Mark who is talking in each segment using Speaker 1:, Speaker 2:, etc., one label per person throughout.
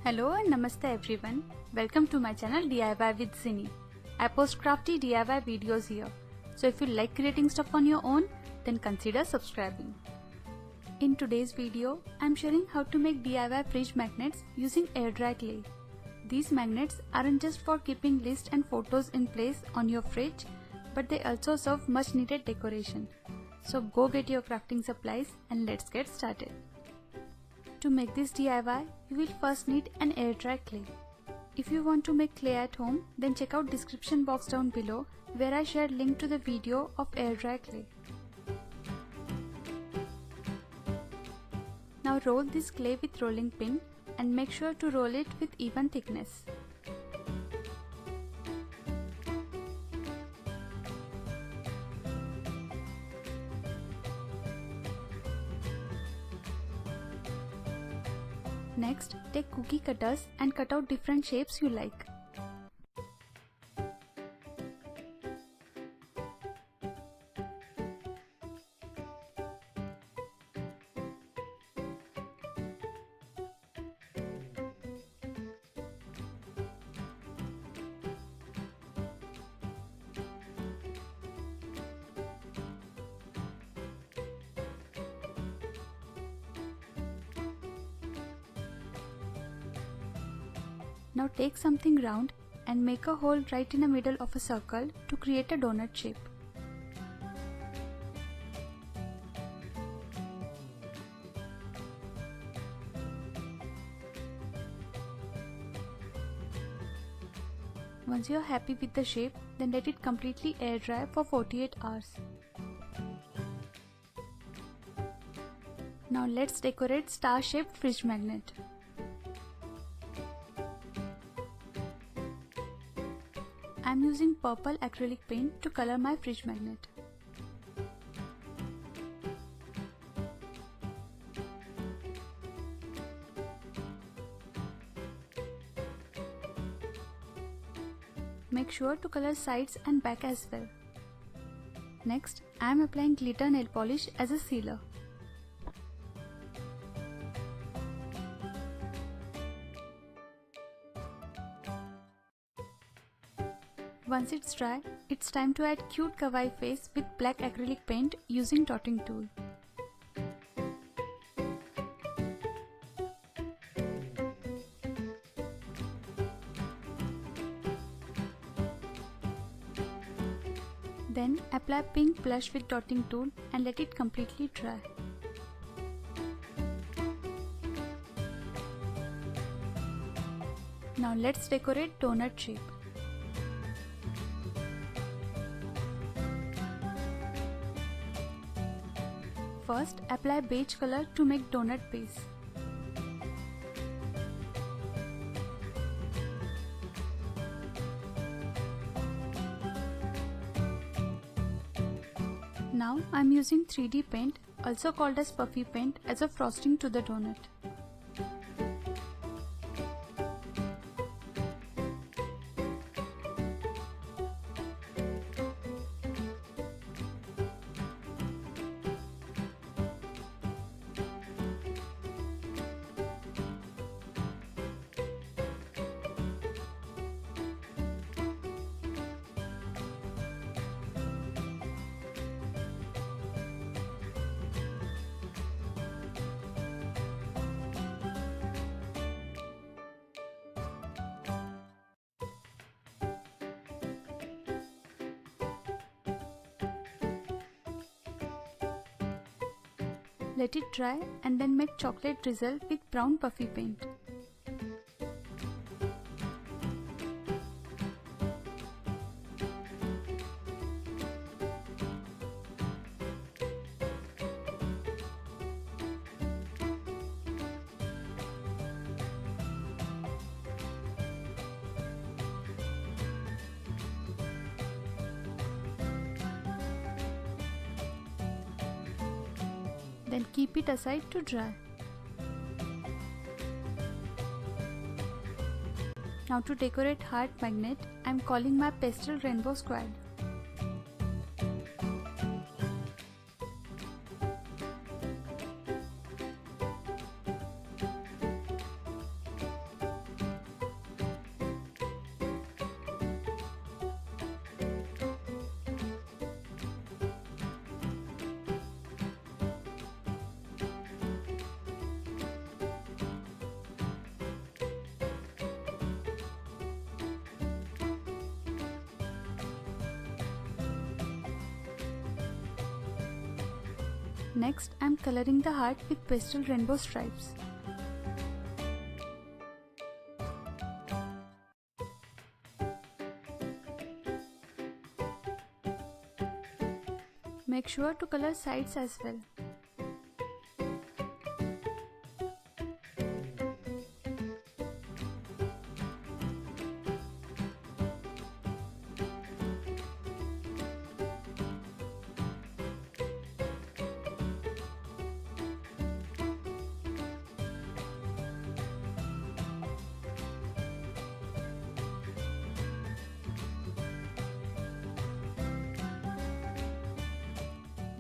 Speaker 1: Hello and namaste everyone. Welcome to my channel DIY with Zini. I post crafty DIY videos here. So if you like creating stuff on your own, then consider subscribing. In today's video, I am sharing how to make DIY fridge magnets using air dry clay. These magnets aren't just for keeping lists and photos in place on your fridge, but they also serve much needed decoration. So go get your crafting supplies and let's get started. To make this DIY, you will first need an air dry clay. If you want to make clay at home, then check out description box down below where I shared link to the video of air dry clay. Now roll this clay with rolling pin and make sure to roll it with even thickness. Next, take cookie cutters and cut out different shapes you like. Now take something round and make a hole right in the middle of a circle to create a donut shape. Once you are happy with the shape, then let it completely air dry for 48 hours. Now let's decorate star-shaped fridge magnet. I am using purple acrylic paint to color my fridge magnet. Make sure to color sides and back as well. Next, I am applying glitter nail polish as a sealer. Once it's dry, it's time to add cute kawaii face with black acrylic paint using dotting tool. Then apply pink blush with dotting tool and let it completely dry. Now let's decorate donut shape. First, apply beige color to make donut base. Now, I am using 3D paint, also called as puffy paint, as a frosting to the donut. Let it dry and then make chocolate drizzle with brown puffy paint. Then keep it aside to dry. Now to decorate heart magnet, I am calling my pastel rainbow squad. Next, I am coloring the heart with pastel rainbow stripes. Make sure to color sides as well.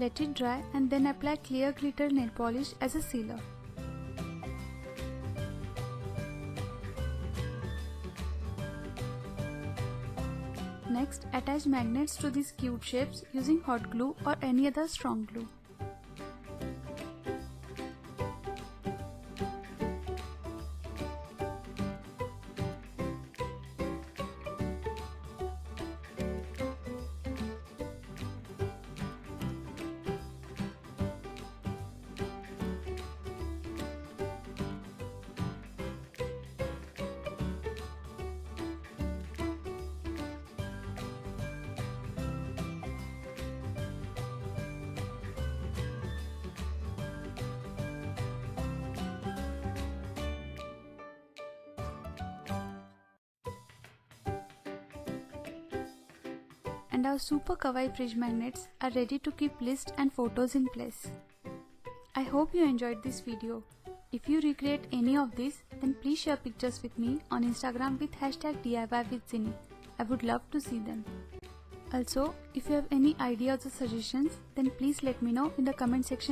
Speaker 1: Let it dry and then apply clear glitter nail polish as a sealer. Next, attach magnets to these cute shapes using hot glue or any other strong glue. And our super kawaii fridge magnets are ready to keep lists and photos in place. I hope you enjoyed this video. If you recreate any of these, then please share pictures with me on Instagram with #DIYWithZini. I would love to see them. Also, if you have any ideas or suggestions, then please let me know in the comment section.